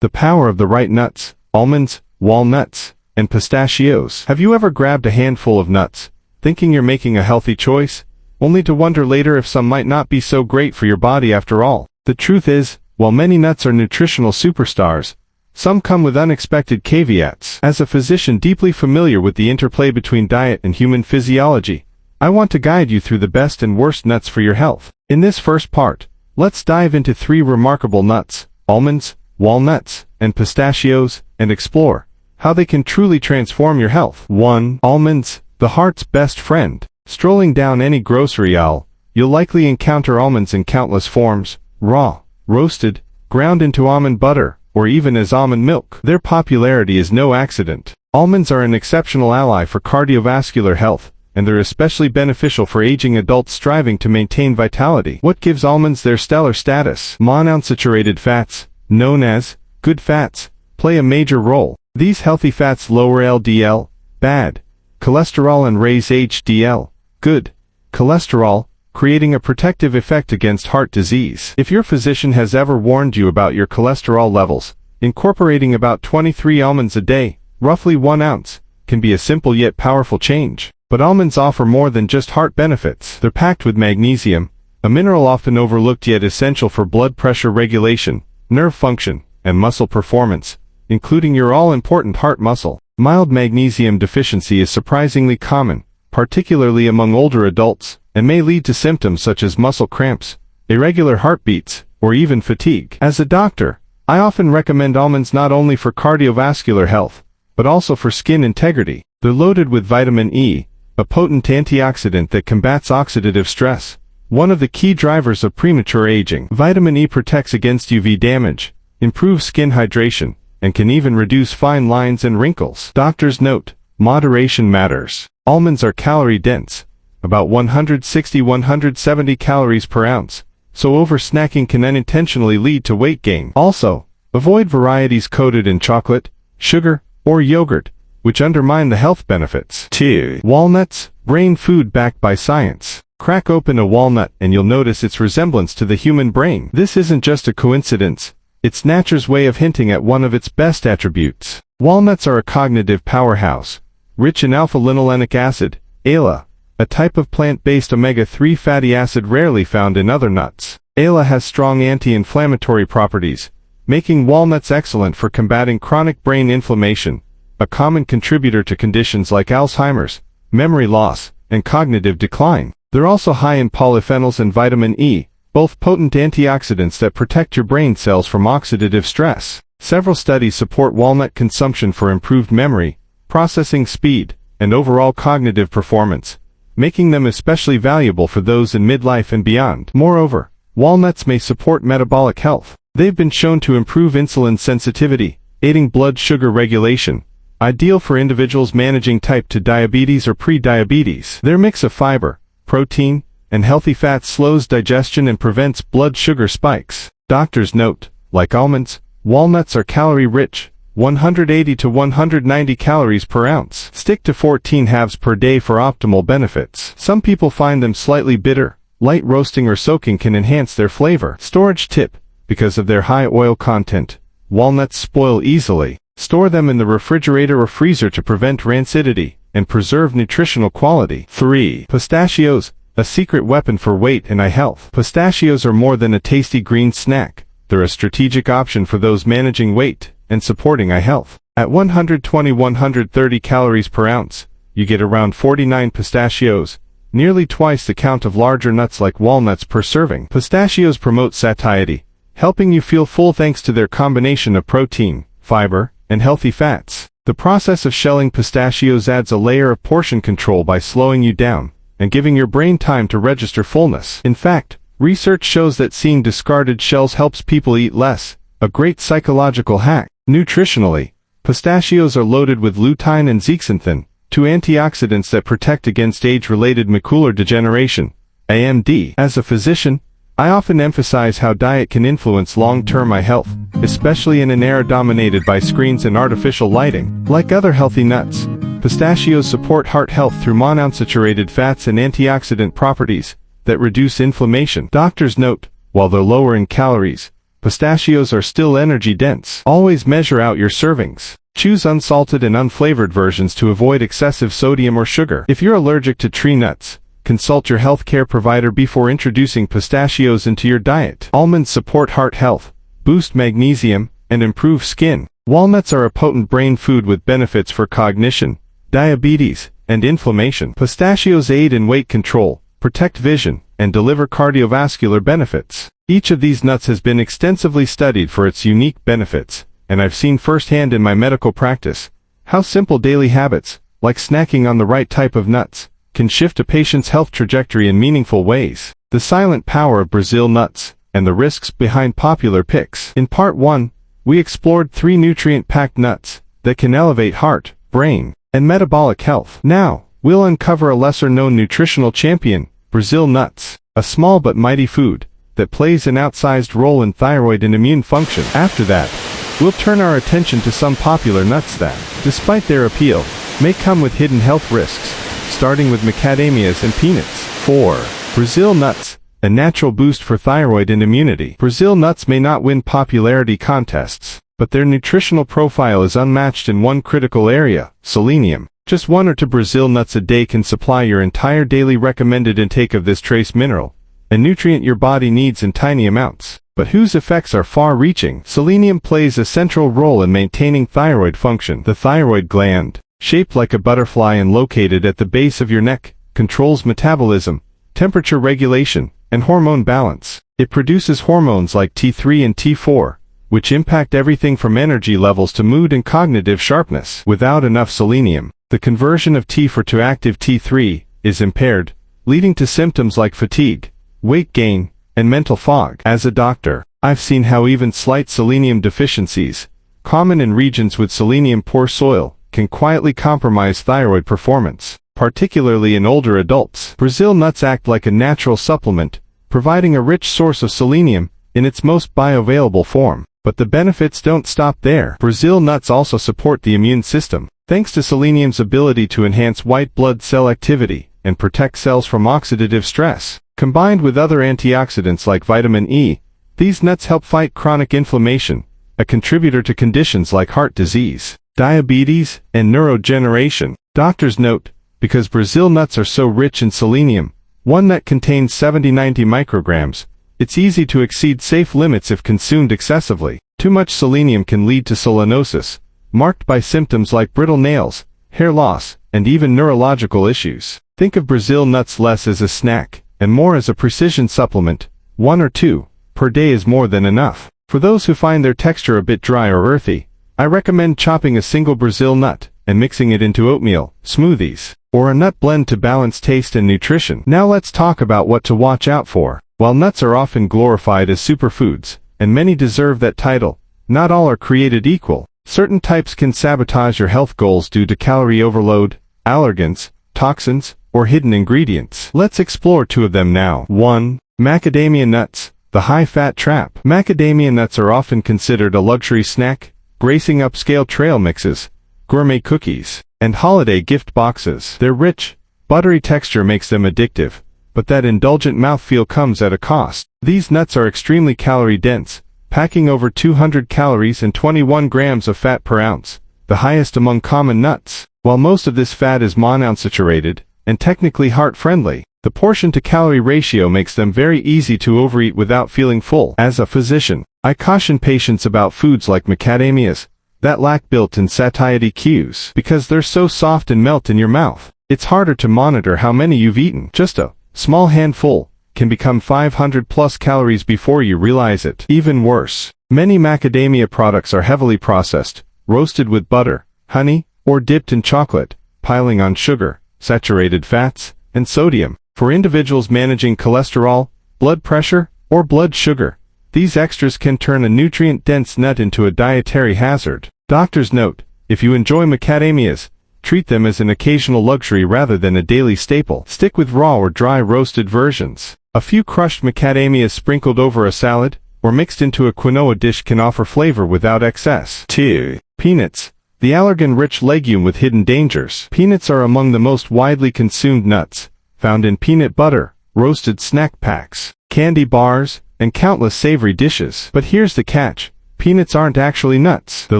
The power of the right nuts: almonds, walnuts, and pistachios. Have you ever grabbed a handful of nuts, thinking you're making a healthy choice, only to wonder later if some might not be so great for your body after all? The truth is, while many nuts are nutritional superstars, some come with unexpected caveats. As a physician deeply familiar with the interplay between diet and human physiology, I want to guide you through the best and worst nuts for your health. In this first part, let's dive into 3 remarkable nuts: almonds, walnuts, and pistachios, and explore how they can truly transform your health. 1. Almonds, the heart's best friend. Strolling down any grocery aisle, you'll likely encounter almonds in countless forms: raw, roasted, ground into almond butter, or even as almond milk. Their popularity is no accident. Almonds are an exceptional ally for cardiovascular health, and they're especially beneficial for aging adults striving to maintain vitality. What gives almonds their stellar status? Monounsaturated fats, known as good fats, play a major role. These healthy fats lower LDL, bad, cholesterol and raise HDL, good, cholesterol, creating a protective effect against heart disease. If your physician has ever warned you about your cholesterol levels, incorporating about 23 almonds a day, roughly 1 ounce, can be a simple yet powerful change. But almonds offer more than just heart benefits. They're packed with magnesium, a mineral often overlooked yet essential for blood pressure regulation, nerve function, and muscle performance, including your all-important heart muscle. Mild magnesium deficiency is surprisingly common, particularly among older adults, and may lead to symptoms such as muscle cramps, irregular heartbeats, or even fatigue. As a doctor, I often recommend almonds not only for cardiovascular health, but also for skin integrity. They're loaded with vitamin E, a potent antioxidant that combats oxidative stress, one of the key drivers of premature aging. Vitamin E protects against UV damage, improves skin hydration, and can even reduce fine lines and wrinkles. Doctors note, moderation matters. Almonds are calorie-dense, about 160–170 calories per ounce, so over-snacking can unintentionally lead to weight gain. Also, avoid varieties coated in chocolate, sugar, or yogurt, which undermine the health benefits. 2. Walnuts, brain food backed by science. Crack open a walnut and you'll notice its resemblance to the human brain. This isn't just a coincidence, it's nature's way of hinting at one of its best attributes. Walnuts are a cognitive powerhouse, rich in alpha-linolenic acid, ALA, a type of plant-based omega-3 fatty acid rarely found in other nuts. ALA has strong anti-inflammatory properties, making walnuts excellent for combating chronic brain inflammation, a common contributor to conditions like Alzheimer's, memory loss, and cognitive decline. They're also high in polyphenols and vitamin E, both potent antioxidants that protect your brain cells from oxidative stress. Several studies support walnut consumption for improved memory, processing speed, and overall cognitive performance, making them especially valuable for those in midlife and beyond. Moreover, walnuts may support metabolic health. They've been shown to improve insulin sensitivity, aiding blood sugar regulation, ideal for individuals managing type 2 diabetes or pre-diabetes. Their mix of fiber, protein, and healthy fats slows digestion and prevents blood sugar spikes. Doctors note, like almonds, walnuts are calorie-rich, 180 to 190 calories per ounce. Stick to 14 halves per day for optimal benefits. Some people find them slightly bitter. Light roasting or soaking can enhance their flavor. Storage tip: because of their high oil content, walnuts spoil easily. Store them in the refrigerator or freezer to prevent rancidity and preserve nutritional quality. 3. Pistachios, a secret weapon for weight and eye health. Pistachios are more than a tasty green snack. They're a strategic option for those managing weight and supporting eye health. At 120–130 calories per ounce, you get around 49 pistachios, nearly twice the count of larger nuts like walnuts per serving. Pistachios promote satiety, helping you feel full thanks to their combination of protein, fiber, and healthy fats. The process of shelling pistachios adds a layer of portion control by slowing you down and giving your brain time to register fullness. In fact, research shows that seeing discarded shells helps people eat less, a great psychological hack. Nutritionally, pistachios are loaded with lutein and zeaxanthin, 2 antioxidants that protect against age-related macular degeneration, AMD. As a physician, I often emphasize how diet can influence long-term eye health, especially in an era dominated by screens and artificial lighting. Like other healthy nuts, pistachios support heart health through monounsaturated fats and antioxidant properties that reduce inflammation. Doctors note, while they're lower in calories, pistachios are still energy-dense. Always measure out your servings. Choose unsalted and unflavored versions to avoid excessive sodium or sugar. If you're allergic to tree nuts, consult your healthcare provider before introducing pistachios into your diet. Almonds support heart health, boost magnesium, and improve skin. Walnuts are a potent brain food with benefits for cognition, diabetes, and inflammation. Pistachios aid in weight control, protect vision, and deliver cardiovascular benefits. Each of these nuts has been extensively studied for its unique benefits, and I've seen firsthand in my medical practice how simple daily habits, like snacking on the right type of nuts, can shift a patient's health trajectory in meaningful ways. The silent power of Brazil nuts, and the risks behind popular picks. In Part 1, we explored 3 nutrient-packed nuts that can elevate heart, brain, and metabolic health. Now, we'll uncover a lesser-known nutritional champion, Brazil nuts, a small but mighty food that plays an outsized role in thyroid and immune function. After that, we'll turn our attention to some popular nuts that, despite their appeal, may come with hidden health risks, starting with macadamias and peanuts. 4. Brazil nuts, a natural boost for thyroid and immunity. Brazil nuts may not win popularity contests, but their nutritional profile is unmatched in one critical area: selenium. Just 1 or 2 Brazil nuts a day can supply your entire daily recommended intake of this trace mineral, a nutrient your body needs in tiny amounts, but whose effects are far-reaching. Selenium plays a central role in maintaining thyroid function. The thyroid gland, shaped like a butterfly and located at the base of your neck, controls metabolism, temperature regulation, and hormone balance. It produces hormones like T3 and T4, which impact everything from energy levels to mood and cognitive sharpness. Without enough selenium, the conversion of T4 to active T3 is impaired, leading to symptoms like fatigue, weight gain, and mental fog. As a doctor, I've seen how even slight selenium deficiencies, common in regions with selenium-poor soil, can quietly compromise thyroid performance, particularly in older adults. Brazil nuts act like a natural supplement, providing a rich source of selenium in its most bioavailable form. But the benefits don't stop there. Brazil nuts also support the immune system, thanks to selenium's ability to enhance white blood cell activity and protect cells from oxidative stress. Combined with other antioxidants like vitamin E, these nuts help fight chronic inflammation, a contributor to conditions like heart disease, diabetes, and neurodegeneration. Doctors note, because Brazil nuts are so rich in selenium, one nut contains 70-90 micrograms, it's easy to exceed safe limits if consumed excessively. Too much selenium can lead to selenosis, marked by symptoms like brittle nails, hair loss, and even neurological issues. Think of Brazil nuts less as a snack, and more as a precision supplement. 1 or 2 per day is more than enough. For those who find their texture a bit dry or earthy, I recommend chopping a single Brazil nut and mixing it into oatmeal, smoothies, or a nut blend to balance taste and nutrition. Now let's talk about what to watch out for. While nuts are often glorified as superfoods, and many deserve that title, not all are created equal. Certain types can sabotage your health goals due to calorie overload, allergens, toxins, or hidden ingredients. Let's explore 2 of them now. 1. Macadamia nuts, the high-fat trap. Macadamia nuts are often considered a luxury snack, gracing upscale trail mixes, gourmet cookies, and holiday gift boxes. Their rich, buttery texture makes them addictive, but that indulgent mouthfeel comes at a cost. These nuts are extremely calorie-dense, packing over 200 calories and 21 grams of fat per ounce, the highest among common nuts. While most of this fat is monounsaturated, and technically heart-friendly, the portion-to-calorie ratio makes them very easy to overeat without feeling full. As a physician, I caution patients about foods like macadamias that lack built-in satiety cues. Because they're so soft and melt in your mouth, it's harder to monitor how many you've eaten. Just a small handful can become 500+ calories before you realize it. Even worse, many macadamia products are heavily processed, roasted with butter, honey, or dipped in chocolate, piling on sugar, saturated fats, and sodium. For individuals managing cholesterol, blood pressure, or blood sugar, these extras can turn a nutrient-dense nut into a dietary hazard. Doctors note, if you enjoy macadamias, treat them as an occasional luxury rather than a daily staple. Stick with raw or dry roasted versions. A few crushed macadamias sprinkled over a salad, or mixed into a quinoa dish can offer flavor without excess. 2. Peanuts, the allergen-rich legume with hidden dangers. Peanuts are among the most widely consumed nuts, found in peanut butter, roasted snack packs, candy bars, and countless savory dishes. But here's the catch. Peanuts aren't actually nuts. They're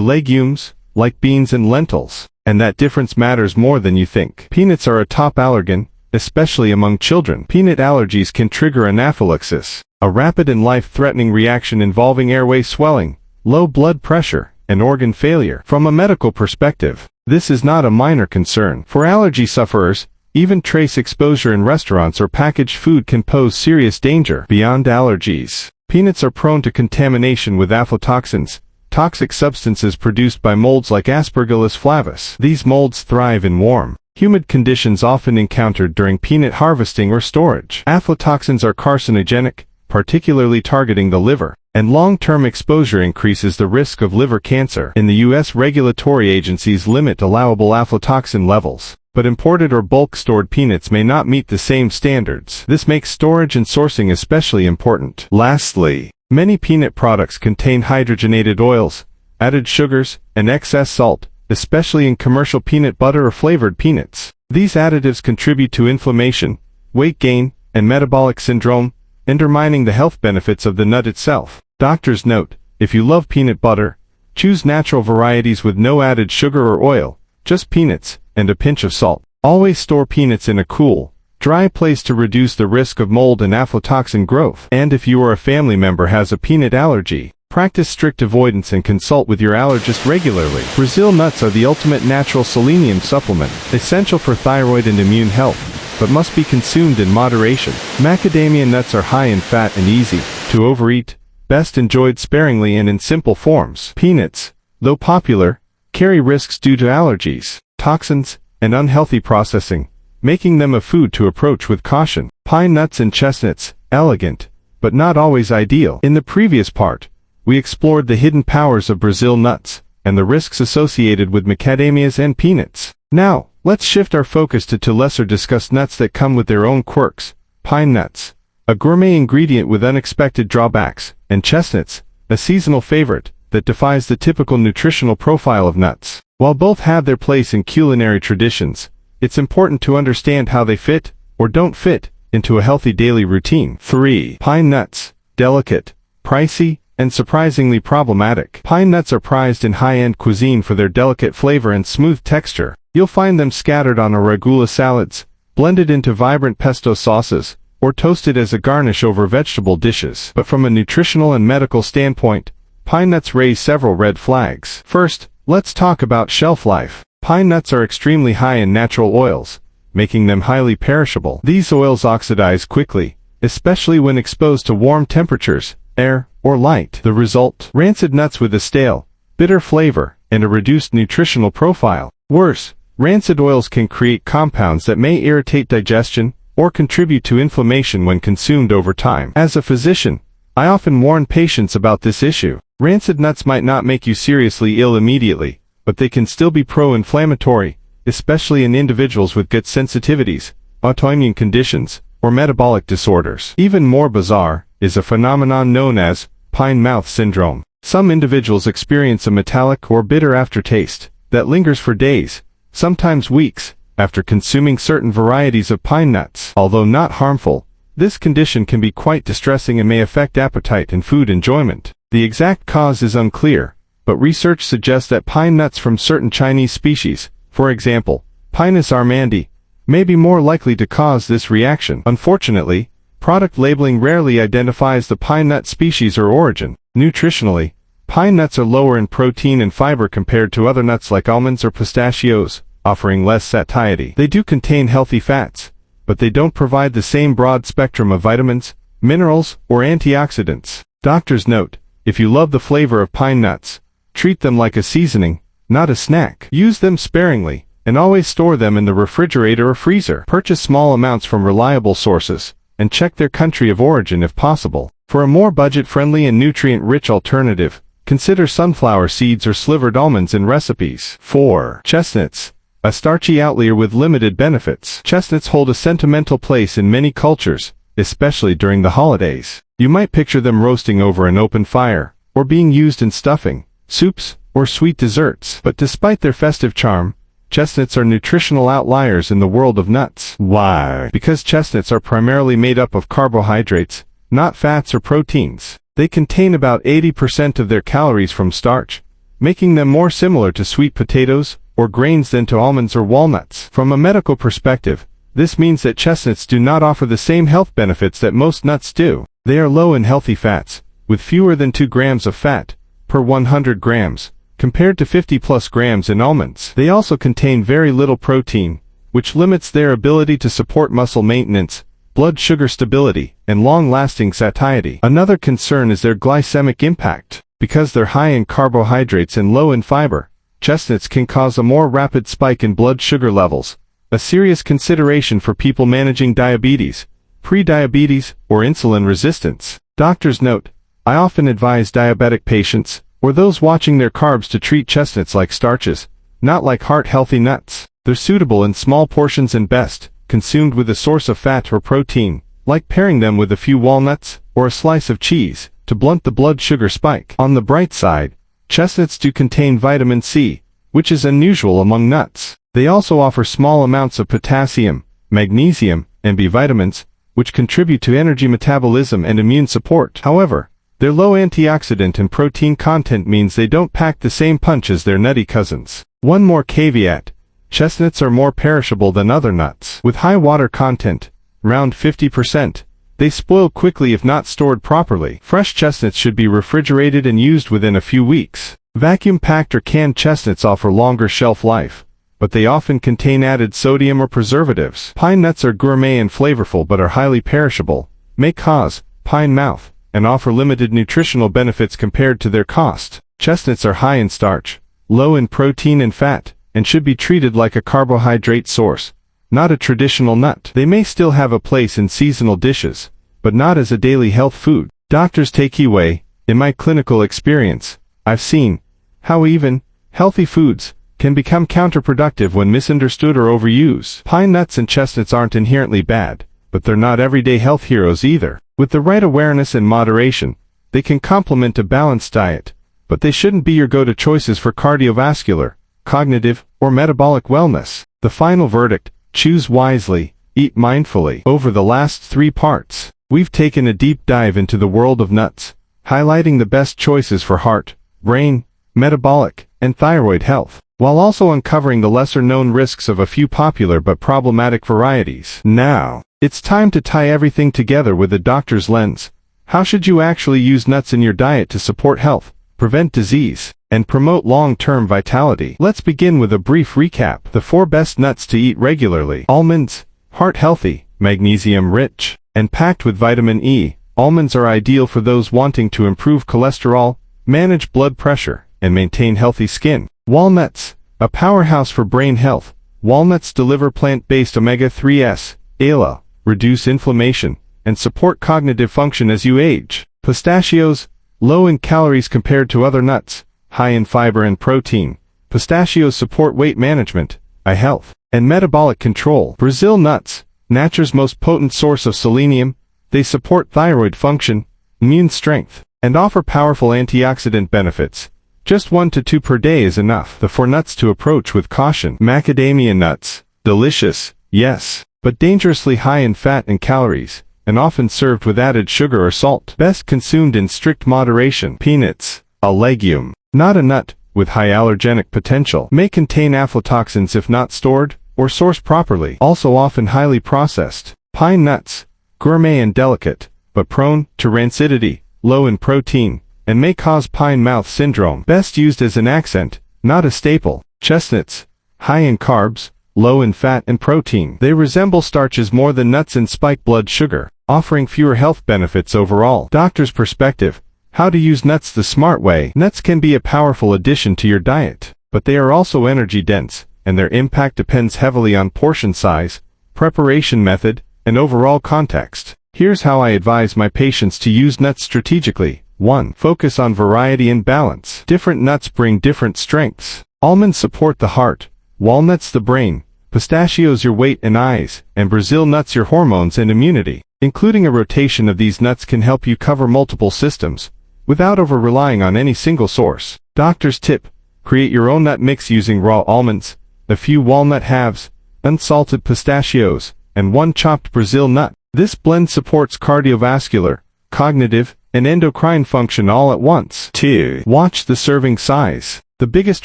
legumes, like beans and lentils. And that difference matters more than you think. Peanuts are a top allergen, especially among children. Peanut allergies can trigger anaphylaxis, a rapid and life-threatening reaction involving airway swelling, low blood pressure, and organ failure. From a medical perspective, this is not a minor concern. For allergy sufferers, even trace exposure in restaurants or packaged food can pose serious danger. Beyond allergies, peanuts are prone to contamination with aflatoxins, toxic substances produced by molds like Aspergillus flavus. These molds thrive in warm, humid conditions often encountered during peanut harvesting or storage. Aflatoxins are carcinogenic, particularly targeting the liver, and long-term exposure increases the risk of liver cancer. In the U.S., regulatory agencies limit allowable aflatoxin levels, but imported or bulk-stored peanuts may not meet the same standards. This makes storage and sourcing especially important. Lastly, many peanut products contain hydrogenated oils, added sugars, and excess salt, especially in commercial peanut butter or flavored peanuts. These additives contribute to inflammation, weight gain, and metabolic syndrome, undermining the health benefits of the nut itself. Doctors note, if you love peanut butter, choose natural varieties with no added sugar or oil, just peanuts, and a pinch of salt. Always store peanuts in a cool, dry place to reduce the risk of mold and aflatoxin growth. And if you or a family member has a peanut allergy, practice strict avoidance and consult with your allergist regularly. Brazil nuts are the ultimate natural selenium supplement, essential for thyroid and immune health, but must be consumed in moderation. Macadamia nuts are high in fat and easy to overeat, best enjoyed sparingly and in simple forms. Peanuts, though popular, carry risks due to allergies, toxins, and unhealthy processing, making them a food to approach with caution. Pine nuts and chestnuts, elegant, but not always ideal. In the previous part, we explored the hidden powers of Brazil nuts, and the risks associated with macadamias and peanuts. Now, let's shift our focus to lesser discussed nuts that come with their own quirks. Pine nuts, a gourmet ingredient with unexpected drawbacks, and chestnuts, a seasonal favorite that defies the typical nutritional profile of nuts. While both have their place in culinary traditions, it's important to understand how they fit, or don't fit, into a healthy daily routine. 3. Pine nuts, delicate, pricey, and surprisingly problematic. Pine nuts are prized in high-end cuisine for their delicate flavor and smooth texture. You'll find them scattered on arugula salads, blended into vibrant pesto sauces, or toasted as a garnish over vegetable dishes. But from a nutritional and medical standpoint, pine nuts raise several red flags. First, let's talk about shelf life. Pine nuts are extremely high in natural oils, making them highly perishable. These oils oxidize quickly, especially when exposed to warm temperatures, air, or light. The result? Rancid nuts with a stale, bitter flavor, and a reduced nutritional profile. Worse, rancid oils can create compounds that may irritate digestion, or contribute to inflammation when consumed over time. As a physician, I often warn patients about this issue. Rancid nuts might not make you seriously ill immediately, but they can still be pro-inflammatory, especially in individuals with gut sensitivities, autoimmune conditions, or metabolic disorders. Even more bizarre is a phenomenon known as pine mouth syndrome. Some individuals experience a metallic or bitter aftertaste that lingers for days, sometimes weeks, after consuming certain varieties of pine nuts. Although not harmful, this condition can be quite distressing and may affect appetite and food enjoyment. The exact cause is unclear, but research suggests that pine nuts from certain Chinese species, for example, Pinus armandi, may be more likely to cause this reaction. Unfortunately, product labeling rarely identifies the pine nut species or origin. Nutritionally, pine nuts are lower in protein and fiber compared to other nuts like almonds or pistachios, offering less satiety. They do contain healthy fats, but they don't provide the same broad spectrum of vitamins, minerals, or antioxidants. Doctors note, if you love the flavor of pine nuts, treat them like a seasoning, not a snack. Use them sparingly, and always store them in the refrigerator or freezer. Purchase small amounts from reliable sources, and check their country of origin if possible. For a more budget-friendly and nutrient-rich alternative, consider sunflower seeds or slivered almonds in recipes. 4. Chestnuts, a starchy outlier with limited benefits. Chestnuts hold a sentimental place in many cultures, especially during the holidays. You might picture them roasting over an open fire, or being used in stuffing, soups, or sweet desserts. But despite their festive charm, chestnuts are nutritional outliers in the world of nuts. Why? Because chestnuts are primarily made up of carbohydrates, not fats or proteins. They contain about 80% of their calories from starch, making them more similar to sweet potatoes or grains than to almonds or walnuts. From a medical perspective, this means that chestnuts do not offer the same health benefits that most nuts do. They are low in healthy fats, with fewer than 2 grams of fat per 100 grams, compared to 50+ grams in almonds. They also contain very little protein, which limits their ability to support muscle maintenance, blood sugar stability, and long-lasting satiety. Another concern is their glycemic impact. Because they're high in carbohydrates and low in fiber, chestnuts can cause a more rapid spike in blood sugar levels, a serious consideration for people managing diabetes, pre-diabetes, or insulin resistance. Doctors note, I often advise diabetic patients, or those watching their carbs, to treat chestnuts like starches, not like heart-healthy nuts. They're suitable in small portions and best consumed with a source of fat or protein, like pairing them with a few walnuts or a slice of cheese, to blunt the blood sugar spike. On the bright side, chestnuts do contain vitamin C, which is unusual among nuts. They also offer small amounts of potassium, magnesium, and B vitamins, which contribute to energy metabolism and immune support. However, their low antioxidant and protein content means they don't pack the same punch as their nutty cousins. One more caveat: chestnuts are more perishable than other nuts. With high water content, around 50%, they spoil quickly if not stored properly. Fresh chestnuts should be refrigerated and used within a few weeks. Vacuum-packed or canned chestnuts offer longer shelf life, but they often contain added sodium or preservatives. Pine nuts are gourmet and flavorful but are highly perishable, may cause pine mouth, and offer limited nutritional benefits compared to their cost. Chestnuts are high in starch, low in protein and fat, and should be treated like a carbohydrate source, not a traditional nut. They may still have a place in seasonal dishes, but not as a daily health food. Doctors take away, in my clinical experience, I've seen how even healthy foods can become counterproductive when misunderstood or overused. Pine nuts and chestnuts aren't inherently bad, but they're not everyday health heroes either. With the right awareness and moderation, they can complement a balanced diet, but they shouldn't be your go-to choices for cardiovascular, cognitive, or metabolic wellness. The final verdict: choose wisely, eat mindfully. Over the last 3 parts, we've taken a deep dive into the world of nuts, highlighting the best choices for heart, brain, metabolic, and thyroid health, while also uncovering the lesser-known risks of a few popular but problematic varieties. Now, it's time to tie everything together with a doctor's lens. How should you actually use nuts in your diet to support health, prevent disease, and promote long-term vitality? Let's begin with a brief recap. The 4 best nuts to eat regularly. Almonds. Heart-healthy, magnesium-rich, and packed with vitamin E. Almonds are ideal for those wanting to improve cholesterol, manage blood pressure, and maintain healthy skin. Walnuts. A powerhouse for brain health. Walnuts deliver plant-based omega-3s, ALA, reduce inflammation, and support cognitive function as you age. Pistachios. Low in calories compared to other nuts, high in fiber and protein. Pistachios support weight management, eye health, and metabolic control. Brazil nuts. Nature's most potent source of selenium. They support thyroid function, immune strength, and offer powerful antioxidant benefits. Just 1 to 2 per day is enough. The 4 nuts to approach with caution. Macadamia nuts. Delicious, yes, but dangerously high in fat and calories, and often served with added sugar or salt. Best consumed in strict moderation. Peanuts. A legume, not a nut, with high allergenic potential. May contain aflatoxins if not stored or sourced properly. Also often highly processed. Pine nuts. Gourmet and delicate, but prone to rancidity, low in protein, and may cause pine mouth syndrome. Best used as an accent, not a staple. Chestnuts. High in carbs, low in fat and protein. They resemble starches more than nuts and spike blood sugar, offering fewer health benefits overall. Doctor's perspective: how to use nuts the smart way. Nuts can be a powerful addition to your diet, but they are also energy dense, and their impact depends heavily on portion size, preparation method, and overall context. Here's how I advise my patients to use nuts strategically. 1. Focus on variety and balance. Different nuts bring different strengths. Almonds support the heart, walnuts the brain, pistachios your weight and eyes, and Brazil nuts your hormones and immunity. Including a rotation of these nuts can help you cover multiple systems, without over-relying on any single source. Doctor's tip: create your own nut mix using raw almonds, a few walnut halves, unsalted pistachios, and 1 chopped Brazil nut. This blend supports cardiovascular, cognitive, and endocrine function all at once. 2. Watch the serving size. The biggest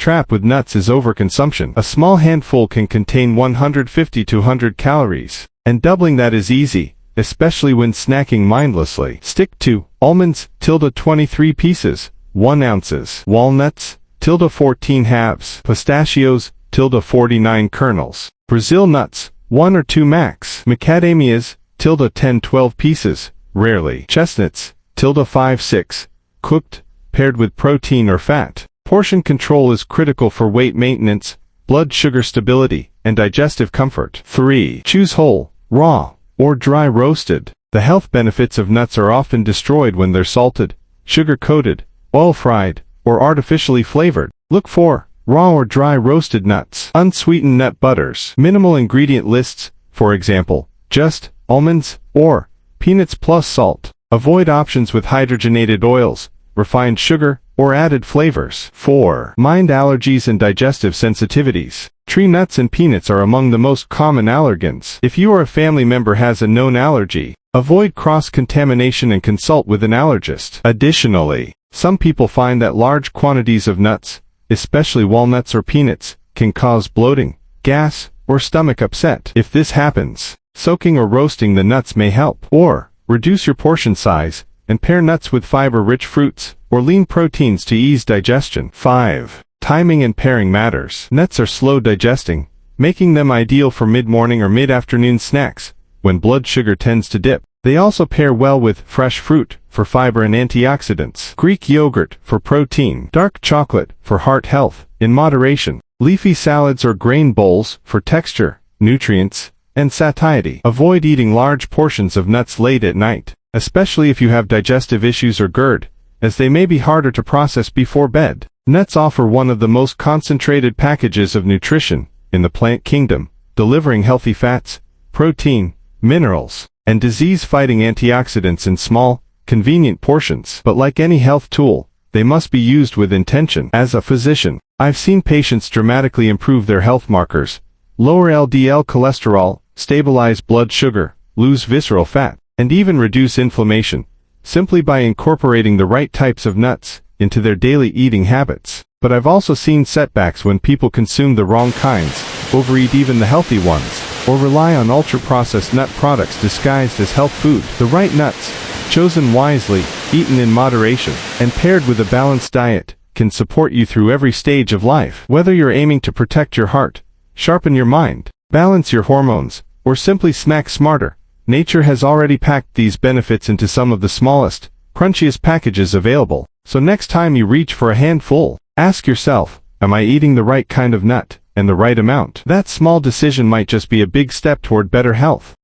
trap with nuts is overconsumption. A small handful can contain 150 to 100 calories, and doubling that is easy, especially when snacking mindlessly. Stick to almonds, 23 pieces, 1 ounces. Walnuts, 14 halves. Pistachios, 49 kernels. Brazil nuts, 1 or 2 max. Macadamias, 10-12 pieces, rarely. Chestnuts, 5-6, cooked, paired with protein or fat. Portion control is critical for weight maintenance, blood sugar stability, and digestive comfort. 3. Choose whole, raw, or dry roasted. The health benefits of nuts are often destroyed when they're salted, sugar-coated, oil-fried, or artificially flavored. Look for raw or dry roasted nuts. Unsweetened nut butters. Minimal ingredient lists, for example, just almonds or peanuts plus salt. Avoid options with hydrogenated oils, refined sugar, or added flavors. 4. Mind allergies and digestive sensitivities. Tree nuts and peanuts are among the most common allergens. If you or a family member has a known allergy, avoid cross-contamination and consult with an allergist. Additionally, some people find that large quantities of nuts, especially walnuts or peanuts, can cause bloating, gas, or stomach upset. If this happens, soaking or roasting the nuts may help. Or, reduce your portion size, and pair nuts with fiber-rich fruits, or lean proteins to ease digestion. 5. Timing and pairing matters. Nuts are slow digesting, making them ideal for mid-morning or mid-afternoon snacks, when blood sugar tends to dip. They also pair well with fresh fruit, for fiber and antioxidants. Greek yogurt, for protein. Dark chocolate, for heart health, in moderation. Leafy salads or grain bowls, for texture, nutrients, and satiety. Avoid eating large portions of nuts late at night, especially if you have digestive issues or GERD, as they may be harder to process before bed. Nuts offer one of the most concentrated packages of nutrition in the plant kingdom, delivering healthy fats, protein, minerals, and disease-fighting antioxidants in small, convenient portions. But like any health tool, they must be used with intention. As a physician, I've seen patients dramatically improve their health markers, lower LDL cholesterol, stabilize blood sugar, lose visceral fat, and even reduce inflammation, simply by incorporating the right types of nuts into their daily eating habits. But I've also seen setbacks when people consume the wrong kinds, overeat even the healthy ones, or rely on ultra-processed nut products disguised as health food. The right nuts, chosen wisely, eaten in moderation, and paired with a balanced diet, can support you through every stage of life. Whether you're aiming to protect your heart, sharpen your mind, balance your hormones, or simply snack smarter, nature has already packed these benefits into some of the smallest, crunchiest packages available. So next time you reach for a handful, ask yourself, am I eating the right kind of nut, and the right amount? That small decision might just be a big step toward better health.